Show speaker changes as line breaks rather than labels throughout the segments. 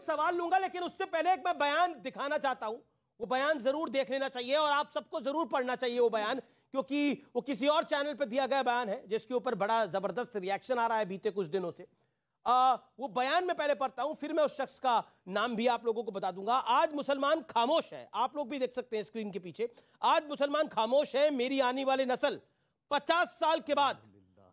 सवाल लूंगा, लेकिन उससे पहले एक मैं बयान दिखाना चाहता हूं। वो बयान जरूर देख लेना चाहिए और आप सबको जरूर पढ़ना चाहिए वो बयान, क्योंकि वो किसी और चैनल पर दिया गया बयान है जिसके ऊपर बड़ा जबरदस्त रिएक्शन आ रहा है बीते कुछ दिनों से। वो बयान में पहले पढ़ता हूं, फिर मैं उस शख्स का नाम भी आप लोगों को बता दूंगा। आज मुसलमान खामोश है, आप लोग भी देख सकते हैं स्क्रीन के पीछे। आज मुसलमान खामोश है। मेरी आने वाली नस्ल 50 साल के बाद,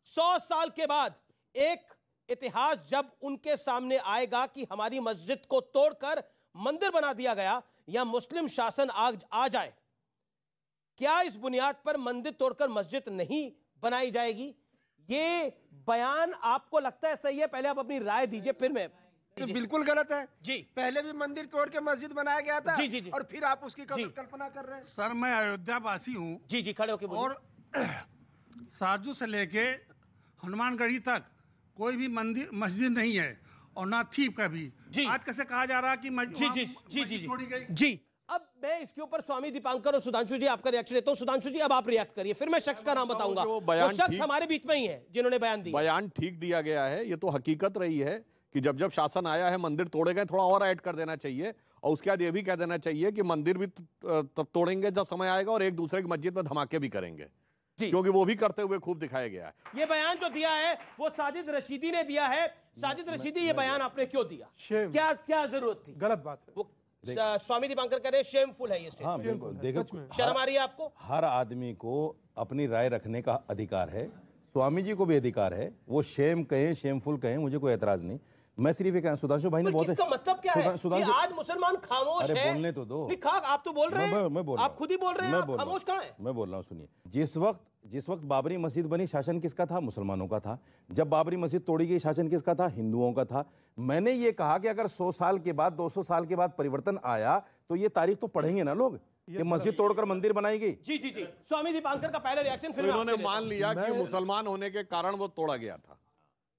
100 साल के बाद एक इतिहास जब उनके सामने आएगा कि हमारी मस्जिद को तोड़कर मंदिर बना दिया गया या मुस्लिम शासन आ जाए, क्या इस बुनियाद पर मंदिर तोड़कर मस्जिद नहीं बनाई जाएगी? ये बयान आपको लगता है सही है? पहले आप अपनी राय दीजिए, फिर मैं।
तो बिल्कुल गलत है
जी।
पहले भी मंदिर तोड़ के मस्जिद बनाया गया था।
जी जी जी।
और फिर आप उसकी कल्पना कर रहे हैं।
सर मैं अयोध्या वासी हूँ।
जी जी, खड़े होके बोलिए।
और सारजू से लेके हनुमानगढ़ी तक कोई भी मंदिर मस्जिद नहीं है और ना थी कभी। आज कैसे कहा जा रहा है कि मस्जिद छोड़ी गई?
जी, अब मैं इसके ऊपर स्वामी दीपांकर और सुधांशु जी आपका रिएक्शन लेता हूं। सुधांशु जी अब आप रिएक्ट करिए, फिर मैं शख्स का नाम बताऊंगा। वो शख्स हमारे बीच में ही है जिन्होंने बयान दिया।
बयान ठीक दिया गया है। ये तो हकीकत रही है कि जब जब शासन आया है मंदिर तोड़े गए, थोड़ा और ऐड कर देना चाहिए और उसके बाद ये भी कह देना चाहिए कि मंदिर भी तब तोड़ेंगे जब समय आएगा और एक दूसरे की मस्जिद में धमाके भी करेंगे, क्योंकि वो भी करते हुए खूब दिखाया गया है।
ये बयान जो दिया है वो साजिद रशीदी ने दिया है। साजिद रशीदी, ये बयान आपने क्यों दिया? क्या जरूरत थी?
गलत बात है।
वो स्वामी दीपांकर कह रहे हैं शेमफुल है ये स्टेटमेंट।
हाँ बिल्कुल, देखो
शर्म आ रही है आपको?
हर आदमी को अपनी राय रखने का अधिकार है, स्वामी जी को भी अधिकार है। वो शेम कहें शेमफुल कहें, मुझे कोई एतराज नहीं। मैं सिर्फ एक सुधांशु भाई ने बहुत
इसका मतलब क्या है कि आज मुसलमान खामोश है?
बोलने तो दो।
आप तो बोल रहे हैं,
मैं बोल
आप खुद ही बोल रहे हैं, आप खामोश कहाँ हैं?
मैं बोल रहा हूँ, सुनिए। जिस वक्त बाबरी मस्जिद बनी, शासन किसका था? मुसलमानों का था। जब बाबरी मस्जिद तोड़ी गई, शासन किसका था? हिंदुओं का था। मैंने ये कहा कि अगर 100 साल के बाद 200 साल के बाद परिवर्तन आया तो ये तारीख तो पढ़ेंगे ना लोग कि मस्जिद तोड़कर मंदिर बनाई गई।
जी जी जी, स्वामी दीपांकर का पहला रिएक्शन। फिर
इन्होंने मान लिया कि मुसलमान होने के कारण वो तोड़ा गया था।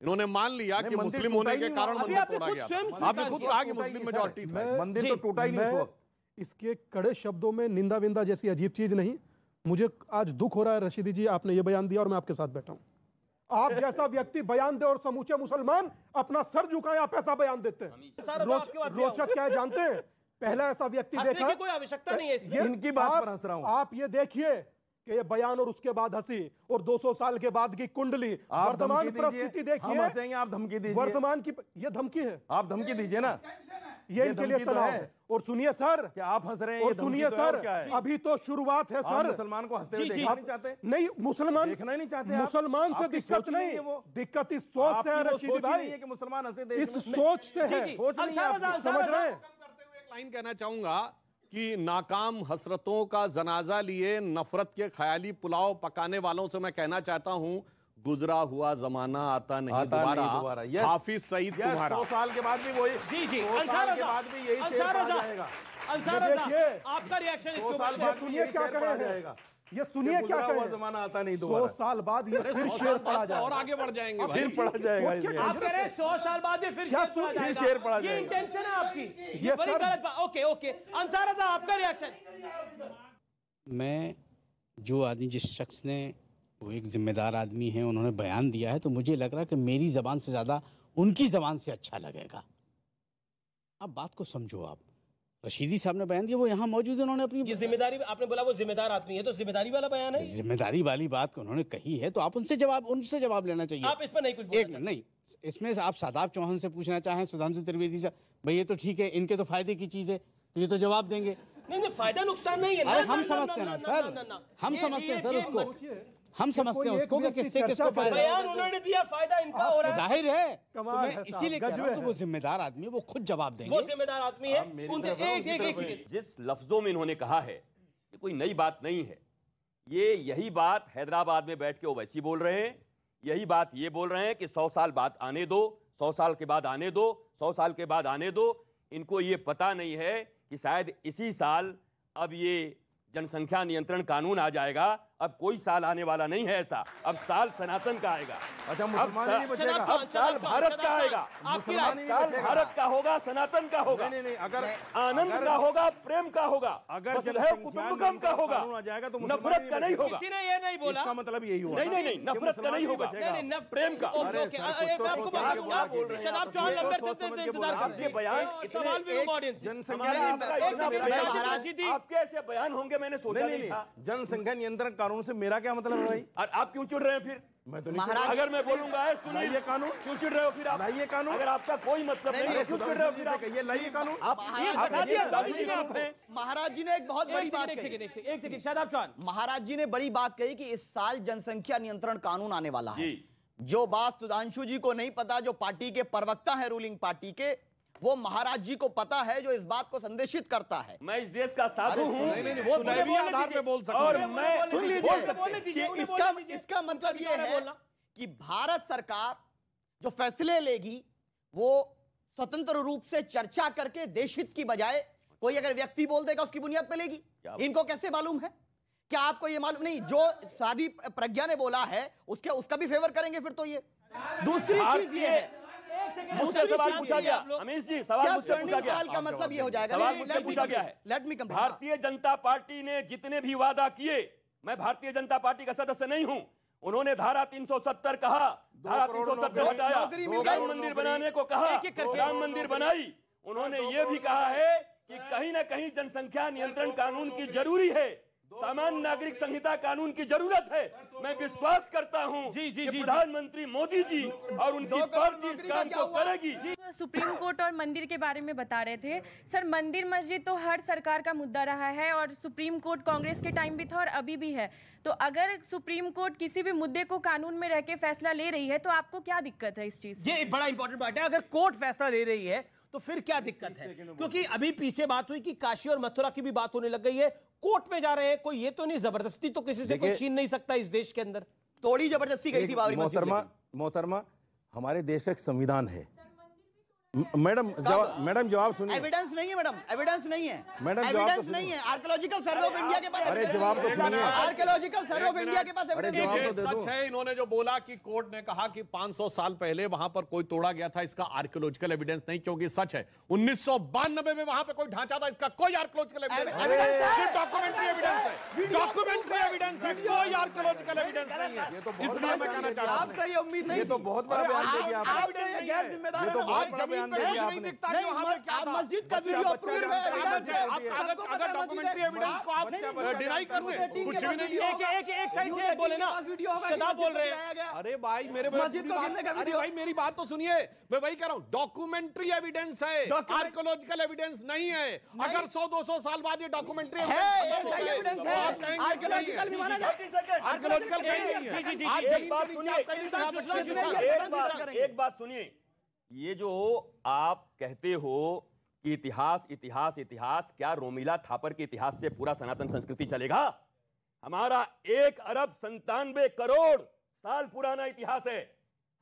इन्होंने मान लिया कि मुस्लिम होने के कारण मंदिर तोड़ा गया था। आपने खुद कहा कि मुस्लिम मेजॉरिटी था,
मंदिर तो टूटा ही नहीं उस वक्त।
इसके कड़े शब्दों में निंदा विंदा जैसी अजीब चीज नहीं। मुझे आज दुख हो रहा है रशीदी जी, आपने ये बयान दिया और मैं आपके साथ बैठा हूं। आप जैसा व्यक्ति बयान दे और समूचे मुसलमान अपना सर झुकाए, आप ऐसा बयान देते हैं। रोचक क्या है जानते हैं? पहला ऐसा व्यक्ति देखा,
कोई आवश्यकता नहीं है
इनकी बात पर हंस रहा हूं।
आप ये देखिए कि ये बयान और उसके बाद हंसी और 200 साल के बाद की कुंडली, वर्तमान परिस्थिति देखिए।
आप धमकी दीजिए।
वर्तमान की ये धमकी है,
आप धमकी दीजिए ना,
ये इनके लिए तनाव है। और सुनिए सर,
क्या आप हंस रहे हैं?
और सुनिए सर, अभी तो शुरुआत है सर।
मुसलमान को हंसते हुए देखना नहीं चाहते?
नहीं, मुसलमान
देखना ही नहीं चाहते।
मुसलमान से दिक्कत नहीं, दिक्कत इस सोच से है रशीदी भाई,
कि मुसलमान हंसे,
इस सोच से है।
समझ रहे हैं?
लाइन कहना चाहूंगा कि नाकाम हसरतों का जनाजा लिए नफरत के ख्याली पुलाव पकाने वालों से मैं कहना चाहता हूं, गुजरा हुआ जमाना आता नहीं दोबारा। हाफिज सईद तुम्हारा
100 साल के बाद भी वही।
जी जी,
अंसार के बाद भी यही शेर पढ़ा जाएगा।
आपका रिएक्शन इसके ऊपर
सुनिए क्या करेगा। ये सुनिए क्या करेगा,
जमाना आता नहीं
100 साल बाद ये फिर शेर पढ़ा जाएगा
और आगे बढ़ जाएंगे,
फिर पढ़ा जाएगा।
आप कह रहे हैं 100 साल बाद ये फिर शेर पढ़ा जाएगा,
शेर पढ़ा जाएगा।
ये इंटेंशन है आपकी, ये बड़ी गलत बात। ओके ओके, अंसार साहब आपका रिएक्शन।
मैं जो आदमी, जिस शख्स ने, वो एक जिम्मेदार आदमी है, उन्होंने बयान दिया है, तो मुझे लग रहा है कि मेरी जबान से ज्यादा उनकी जबान से अच्छा लगेगा। अब बात को समझो आप। रशीदी साहब ने बयान दिया, वो यहाँ मौजूद है, उन्होंने अपनी
ये जिम्मेदारी, आपने बोला वो जिम्मेदार आदमी है, तो जिम्मेदारी वाला बयान है,
जिम्मेदारी वाली बात उन्होंने कही है, तो आप उनसे जवाब लेना चाहिए।
आप इस पर नहीं कुछ
एक नहीं, इसमें आप शादाब चौहान से पूछना चाहें, सुधांशु त्रिवेदी से, भाई ये तो ठीक है, इनके तो फायदे की चीज है, ये तो जवाब देंगे।
नहीं, फायदा नुकसान नहीं है।
हम समझते हैं ना सर, हम समझते हैं सर उसको, हम समझते हैं उसको कि किसको फायदा।
बयान उन्होंने दिया, फायदा इनका हो रहा है,
जाहिर है। तो मैं इसीलिए कह रहा हूं कि वो जिम्मेदार आदमी है, वो खुद जवाब देंगे।
वो जिम्मेदार आदमी है।
जिस लफ्जों में इन्होंने कहा है, ये कोई नई बात नहीं है। यही बात हैदराबाद में बैठ के ओवैसी बोल रहे हैं, यही बात ये बोल रहे हैं कि 100 साल बाद आने दो, 100 साल के बाद आने दो, 100 साल के बाद आने दो। इनको ये पता नहीं है कि शायद इसी साल अब ये जनसंख्या नियंत्रण कानून आ जाएगा अब कोई साल आने वाला नहीं है ऐसा, अब साल सनातन का आएगा।
अच्छा, मुसलमान नहीं बचेगा,
अब साल भारत का आएगा, साल भारत का होगा, सनातन का होगा,
नहीं, अगर
आनंद का होगा, प्रेम का होगा,
अगर
कुटुंबकम का होगा, नफरत का नहीं होगा।
किसी ने ये नहीं बोला,
इसका मतलब यही हुआ।
नहीं, नफरत का नहीं होगा, प्रेम का।
शदाब चौहान लंबे इंतजार करते हैं, बयान सवाल भी ऑडियंस
आपके ऐसे बयान होंगे मैंने सोचा नहीं था।
जनसंख्या नियंत्रण कानून से मेरा क्या मतलब है भाई?
और आप क्यों चिढ़ रहे हैं फिर?
मैं तो नहीं,
अगर मैं बोलूंगा सुनिए
ये कानून
क्यों चिढ़ रहे हो फिर आप?
लाइए कानून।
अगर आपका कोई मतलब नहीं है क्यों चिढ़ रहे हो फिर आप?
ये लाइए कानून।
आप बता दिया आपने।
महाराज जी ने एक बहुत बड़ी बात कही।
एक सेकंड शादाब चौहान,
महाराज जी ने बड़ी बात कही कि इस साल जनसंख्या नियंत्रण कानून आने वाला है।
जी।
जो बात सुधांशु जी को नहीं पता, जो पार्टी के प्रवक्ता है रूलिंग पार्टी के, वो महाराज जी को पता है, जो इस बात को संदेशित करता है।
मैं इस देश का साधु हूं,
वो आधार पे बोल सकते
और मैं
सुन लीजिए, इसका मतलब ये है कि भारत सरकार जो फैसले लेगी वो स्वतंत्र रूप से चर्चा करके देश हित की बजाय कोई अगर व्यक्ति बोल देगा उसकी बुनियाद पे लेगी। इनको कैसे मालूम है? क्या आपको ये मालूम नहीं? जो सादी प्रज्ञा ने बोला है उसका भी फेवर करेंगे फिर तो ये। दूसरी चीज ये है,
मुझसे सवाल पूछा गया, अमीश जी सवाल मुझसे पूछा गया,
का मतलब ये हो जाएगा,
सवाल मुझसे पूछा गया है।
Let me complete.
Bharatiya Janata party ने जितने भी वादा किए, मैं भारतीय जनता पार्टी का सदस्य नहीं हूं, उन्होंने धारा 370 कहा, धारा 370 हटाया, राम मंदिर बनाने को कहा, राम मंदिर बनाई। उन्होंने ये भी कहा है कि कहीं ना कहीं जनसंख्या नियंत्रण कानून की जरूरी है, सामान्य नागरिक संहिता कानून की जरूरत है। मैं विश्वास करता हूं कि प्रधानमंत्री मोदी जी और उनकी पार्टी इस काम को करेगी।
सुप्रीम कोर्ट और मंदिर के बारे में बता रहे थे सर, मंदिर मस्जिद तो हर सरकार का मुद्दा रहा है और सुप्रीम कोर्ट कांग्रेस के टाइम भी था और अभी भी है। तो अगर सुप्रीम कोर्ट किसी भी मुद्दे को कानून में रह के फैसला ले रही है तो आपको क्या दिक्कत है इस चीज?
ये बड़ा इंपॉर्टेंट बात है। अगर कोर्ट फैसला ले रही है तो फिर क्या दिक्कत है? क्योंकि अभी पीछे बात हुई कि काशी और मथुरा की भी बात होने लग गई है, कोर्ट में जा रहे हैं। कोई ये तो नहीं, जबरदस्ती तो किसी से कोई छीन नहीं सकता इस देश के अंदर।
थोड़ी जबरदस्ती गई थी बाबरी मस्जिद।
मोहतरमा, हमारे देश का एक संविधान है। मैडम जवाब सुनिए।
एविडेंस नहीं है मैडम, एविडेंस नहीं है
मैडम,
एविडेंस नहीं है। आर्कियोलॉजिकल सर्वे ऑफ इंडिया के पास,
अरे जवाब तो सुनिए।
आर्कियोलॉजिकल सर्वे ऑफ इंडिया के पास एविडेंस
सच है। इन्होंने जो बोला कि कोर्ट ने कहा कि 500 साल पहले वहां पर कोई तोड़ा गया था, इसका आर्कियोलॉजिकल एविडेंस नहीं, क्योंकि सच है 1992 में वहां पे कोई ढांचा था, इसका कोई आर्कियोलॉजिकल एविडेंस नहीं, सिर्फ डॉक्यूमेंट्री एविडेंस है। डॉक्यूमेंट्री एविडेंस है, कोई आर्कियोलॉजिकल एविडेंस नहीं है। इसलिए मैं कहना चाह रहा हूं,
आपसे ये उम्मीद नहीं।
ये तो बहुत बड़ा बयान दे दिया आपने।
गैर जिम्मेदार
ये तो बहुत बड़ा बयान दे दिया आपने।
मस्जिद का वीडियो अप्रूव है,
अगर डॉक्यूमेंट्री एविडेंस को आप डिनाई कर दें, कुछ भी नहीं।
एक साइड से बोले ना, शदाब बोल रहे हैं।
अरे भाई मेरी बात तो सुनिए, मैं वही कह रहा हूं, डॉक्यूमेंट्री एविडेंस है, आर्कियोलॉजिकल एविडेंस नहीं है। अगर 100-200 साल बाद ये डॉक्यूमेंट्री एविडेंस है, आप कहेंगे आर्कियोलॉजिकल नहीं है।
एक बात सुनिए, ये जो आप कहते हो कि इतिहास इतिहास इतिहास, क्या रोमिला थापर के इतिहास से पूरा सनातन संस्कृति चलेगा? हमारा 1 अरब 97 करोड़ साल पुराना इतिहास है।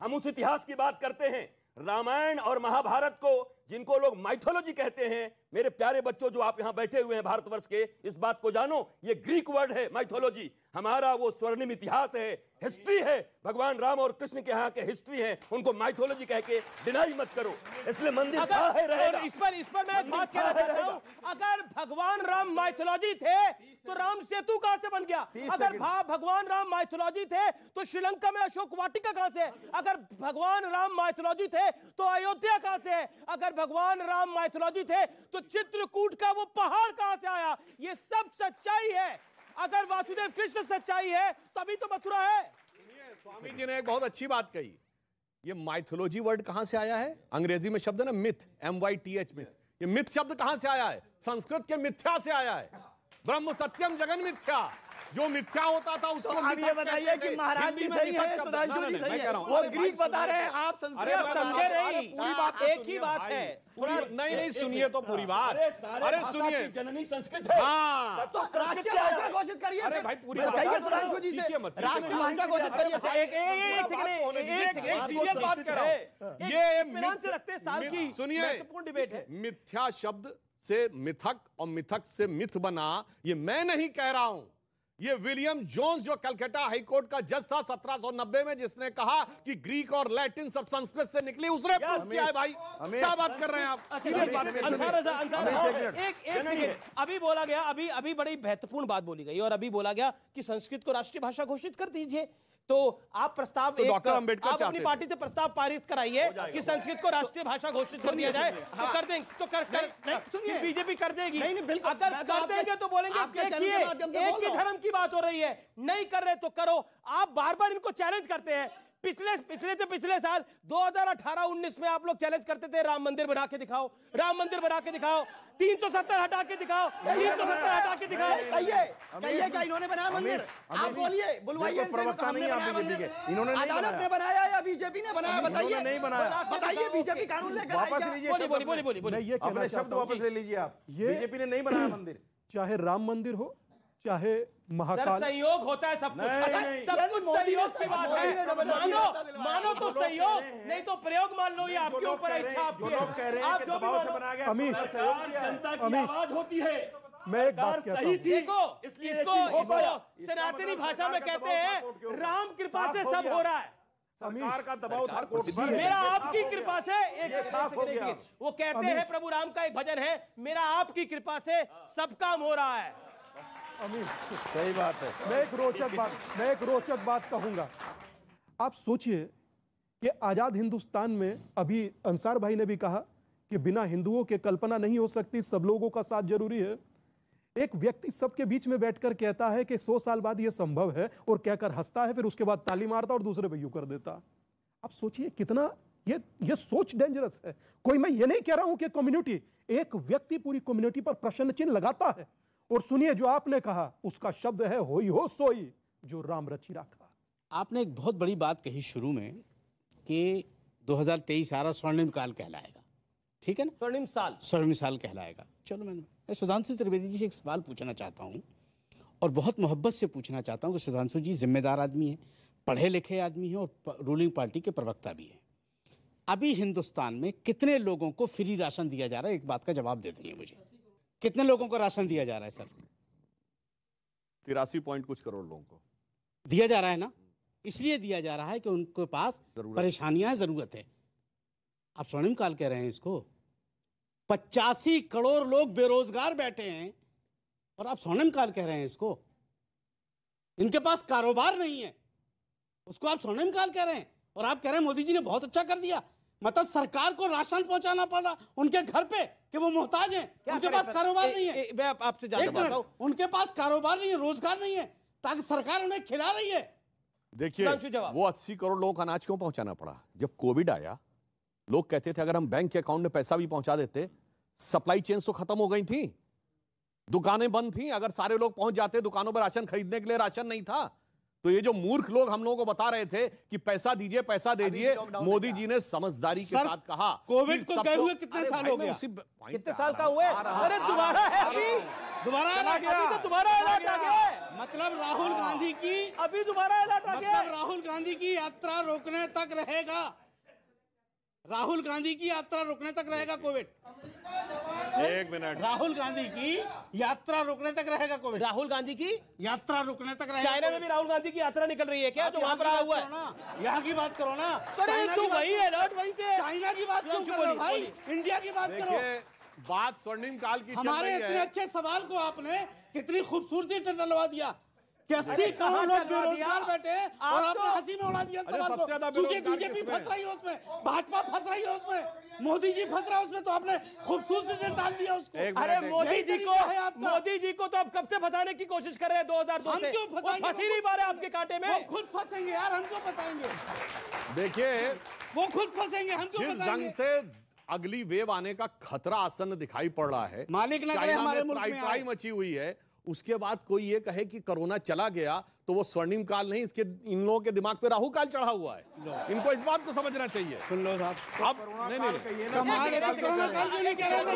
हम उस इतिहास की बात करते हैं। रामायण और महाभारत को जिनको लोग माइथोलॉजी कहते हैं, मेरे प्यारे बच्चों जो आप यहां बैठे हुए हैं भारतवर्ष के, इस बात को जानो, ये ग्रीक वर्ड है माइथोलॉजी। हमारा वो स्वर्णिम इतिहास है, हिस्ट्री है। भगवान राम और कृष्ण के यहाँ के हिस्ट्री है, उनको माइथोलॉजी कह के डिनाई मत करो। इसलिए मंदिर रहेगा।
इस पर मैं एक बात कहना चाहता हूं, अगर भगवान राम माइथोलॉजी थे तो राम सेतु कहां से बन गया? अगर भगवान राम माइथोलॉजी थे तो श्रीलंका में अशोक वाटिका कहां से? अगर भगवान राम माइथोलॉजी थे तो अयोध्या कहां से है? अगर भगवान राम माइथोलॉजी थे तो चित्रकूट का वो पहाड़ कहां से आया? ये सब सच्चाई है। अगर वासुदेव कृष्ण सच्चाई है तभी तो मथुरा है।
स्वामी जी ने एक बहुत अच्छी बात कही, ये माइथोलॉजी वर्ड कहां से आया है? अंग्रेजी में शब्द है ना मिथ, MYTH मिथ। ये मिथ शब्द कहां से आया है? संस्कृत के मिथ्या से आया है। ब्रह्म सत्यम जगन मिथ्या, जो मिथ्या होता था उसको।
आप ये बताइए कि महाराज जी सही है, सुधांशु जी सही है, वो ग्रीक बता रहे हैं, आप संस्कृत
समझे नहीं। पूरी बात एक ही बात है।
नहीं सुनिए तो पूरी बात। अरे सुनिए,
जननी संस्कृत है।
हाँ,
तो राष्ट्रीय भाषा घोषित करिए।
अरे भाई पूरी
कहिए सुधांशु जी से, राष्ट्रीय भाषा घोषित करिए।
एक
सीरियस बात कर रहा हूं। ये
रखते साल की
सुनिए,
महत्वपूर्ण डिबेट है।
मिथ्या शब्द से मिथक और मिथक से मिथ बना, ये मैं नहीं कह रहा हूं, ये विलियम जोन्स जो कलकत्ता हाईकोर्ट का जज था 1790 में, जिसने कहा कि ग्रीक और लैटिन सब संस्कृत से निकली, उसने प्रूफ किया है भाई। क्या बात कर रहे हैं आप?
एक अभी बोला गया, अभी बड़ी महत्वपूर्ण बात बोली गई और अभी बोला गया कि संस्कृत को राष्ट्रीय भाषा घोषित कर दीजिए। तो आप प्रस्ताव
तो डॉक्टर अंबेडकर
आप अपनी पार्टी से प्रस्ताव पारित कराइए कि संस्कृत को राष्ट्रीय भाषा घोषित कर दिया जाए, तो कर देंगे, तो कर बीजेपी कर देगी। अगर कर देंगे तो बोलेंगे देखिए एक ही धर्म की बात हो रही है, नहीं कर रहे तो करो। आप बार बार इनको चैलेंज करते हैं। पिछले साल 2018-19 में आप लोग चैलेंज करते थे राम मंदिर बना के दिखाओ, राम मंदिर बना के दिखाओ, 370 हटा के दिखाओ, 370 हटा के दिखाओ।
कहिए क्या इन्होंने बनाया मंदिर? आप बोलिए, बुलवाइए।
प्रवक्ता नहीं आप बीजेपी के, इन्होंने
अदालत ने बनाया या बीजेपी ने बनाया? बताइए।
नहीं बनाया,
बताइए बीजेपी कानून लेकर
वापस लीजिए,
बोलिए
अपने शब्द वापस ले लीजिए आप। बीजेपी ने नहीं बनाया मंदिर।
चाहे राम मंदिर हो, चाहे महाकाल,
सहयोग होता है सब कुछ, सब कुछ सहयोग की बात है। मानो तो सहयोग, नहीं तो प्रयोग मान लो। ये आपके ऊपर है, इच्छा आपकी है। आप जो भी
अमीश,
जनता की आवाज होती है।
मैं एक बात कहता हूं,
देखो इसको सनातनी भाषा में कहते हैं राम कृपा से सब हो रहा है।
सरकार का दबाव था कोर्ट पर,
मेरा आपकी कृपा से वो कहते हैं, प्रभु राम का एक भजन है, मेरा आपकी कृपा से सब काम हो रहा है।
सही बात है।
मैं एक रोचक बात कहूंगा। आप सोचिए कि आजाद हिंदुस्तान में अभी अंसार भाई ने भी कहा कि बिना हिंदुओं के कल्पना नहीं हो सकती, सब लोगों का साथ जरूरी है। एक व्यक्ति सबके बीच में बैठकर कहता है कि 100 साल बाद यह संभव है, और कहकर हंसता है, फिर उसके बाद ताली मारता और दूसरे पे यूं कर देता। आप सोचिए कितना ये सोच डेंजरस है। कोई, मैं ये नहीं कह रहा हूं कि कम्युनिटी, एक व्यक्ति पूरी कम्युनिटी पर प्रश्न चिन्ह लगाता है। और सुनिए जो आपने कहा, उसका शब्द है होई हो सोई जो राम रचि राखा।
आपने एक बहुत बड़ी बात कही शुरू में कि 2023 आ रहा, स्वर्णिम काल कहलाएगा, ठीक है ना? स्वर्णिम साल कहलाएगा। चलो मैं सुधांशु त्रिवेदी जी से एक सवाल पूछना चाहता हूँ, और बहुत मोहब्बत से पूछना चाहता हूँ कि सुधांशु जी जिम्मेदार आदमी हैं, पढ़े लिखे आदमी हैं और रूलिंग पार्टी के प्रवक्ता भी हैं। अभी हिंदुस्तान में कितने लोगों को फ्री राशन दिया जा रहा है? एक बात का जवाब दे देंगे मुझे, कितने लोगों को राशन दिया जा रहा है सर?
83 पॉइंट कुछ करोड़ लोगों को
दिया जा रहा है ना। इसलिए दिया जा रहा है कि उनके पास परेशानियां, जरूरत है। आप स्वर्णिम काल कह रहे हैं इसको। 85 करोड़ लोग बेरोजगार बैठे हैं और आप स्वर्णिम काल कह रहे हैं इसको। इनके पास कारोबार नहीं है, उसको आप स्वर्णिम काल कह रहे हैं। और आप कह रहे हैं मोदी जी ने बहुत अच्छा कर दिया। मतलब सरकार को राशन पहुंचाना पड़ रहा उनके घर पे कि वो मोहताज हैं, उनके पास कारोबार नहीं है।
मैं आपसे जानना हूं,
उनके पास कारोबार नहीं है, रोजगार नहीं है, ताकि सरकार उन्हें खिला रही है।
देखिए वो 80 करोड़ लोगों को अनाज क्यों पहुंचाना पड़ा? जब कोविड आया, लोग कहते थे अगर हम बैंक के अकाउंट में पैसा भी पहुंचा देते, सप्लाई चेन तो खत्म हो गई थी, दुकानें बंद थी, अगर सारे लोग पहुंच जाते दुकानों पर राशन खरीदने के लिए राशन नहीं था। तो ये जो मूर्ख लोग हम लोगों को बता रहे थे कि पैसा दीजिए, पैसा दे दीजिए, मोदी जी ने समझदारी के साथ कहा।
कोविड को गए हुए कितने साल हो गया?
कितने साल का हुआ? अरे दोबारा है,
दोबारा
आ गया।
मतलब राहुल गांधी की
अभी दोबारा अलर्ट आ गया।
राहुल गांधी की यात्रा रोकने तक रहेगा, राहुल गांधी की यात्रा रोकने तक रहेगा कोविड।
एक मिनट,
राहुल गांधी की यात्रा रोकने तक रहेगा कोविड।
राहुल गांधी की
यात्रा रोकने तक रहेगा।
चाइना में भी राहुल गांधी की यात्रा निकल रही है क्या? जो वहां पर आया हुआ है,
यहाँ की बात करो ना।
तो वही अलर्ट वहीं से।
चाइना की बात क्यों कर रहे हो भाई? इंडिया की बात करो।
बात स्वर्णिम काल की चल
हमारे
रही है।
इतने अच्छे सवाल को आपने कितनी खूबसूरती से टलवा दिया कि 80 करोड़ लोग बेरोजगार बैठे और आपने हंसी में उड़ा दिया सवाल को। क्योंकि बीजेपी फंस रही है उसमें, भाजपा फंस रही है उसमें, मोदी जी फंस रहा है उसमें, तो आपने खूबसूरती से टाल दिया उसको।
अरे मोदी जी को तो आप कब से फंसाने की कोशिश कर रहे हैं 2002 से?
क्यों फंसाएंगे?
फंस ही नहीं पा रहे आपके कांटे में।
वो खुद फंसेंगे यार, हमको बताएंगे।
देखिए
वो खुद फंसेंगे, हमको
जिस ढंग से अगली वेव आने का खतरा आसन्न दिखाई पड़ रहा है,
मालिक न करे हमारे मुल्क में
त्राई मची हुई है, उसके बाद कोई ये कहे कि कोरोना चला गया तो वो स्वर्णिम काल नहीं, इसके इन लोगों के दिमाग पे राहु काल चढ़ा हुआ है। इनको इस बात को समझना चाहिए।
सुन लो साहब,
अब नहीं
कोरोना काल क्यों नहीं कह रहे? तो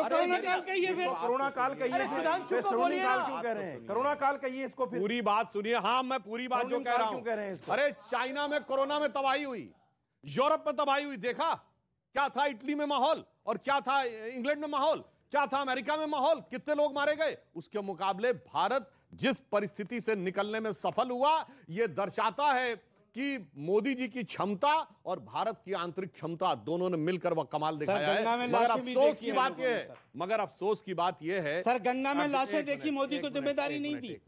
कोरोना काल कहिए, फिर
कोरोना काल कहिए,
सुधांशु को बोलिए ना।
क्यों कह रहे हैं? कोरोना काल कहिए इसको, फिर
पूरी बात सुनिए। हाँ, मैं पूरी बात जो कह रहा हूँ। अरे चाइना में कोरोना में तबाही हुई, यूरोप में तबाही हुई, देखा क्या था इटली में माहौल और क्या था इंग्लैंड में माहौल। क्या था अमेरिका में माहौल, कितने लोग मारे गए? उसके मुकाबले भारत जिस परिस्थिति से निकलने में सफल हुआ, यह दर्शाता है कि मोदी जी की क्षमता और भारत की आंतरिक क्षमता दोनों ने मिलकर वह कमाल दिखाया है। मगर अफसोस की बात यह है, मगर अफसोस की बात यह है,
सर गंगा में लाशें देखी, मोदी को जिम्मेदारी नहीं दी।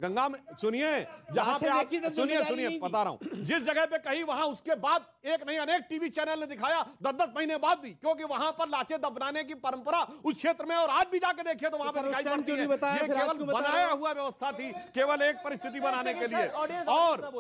गंगा में सुनिए, जहां पे आप सुनिए बता रहा हूं, जिस जगह पे कहीं वहां उसके बाद एक नहीं अनेक टीवी चैनल ने दिखाया 10-10 महीने बाद भी, क्योंकि वहां पर लाशें दफनाने की परंपरा उस क्षेत्र में, और आज भी जाके देखिए तो वहां पर दिखाई पड़ती है। ये केवल बनाया हुआ व्यवस्था थी, केवल एक परिस्थिति बनाने के लिए। और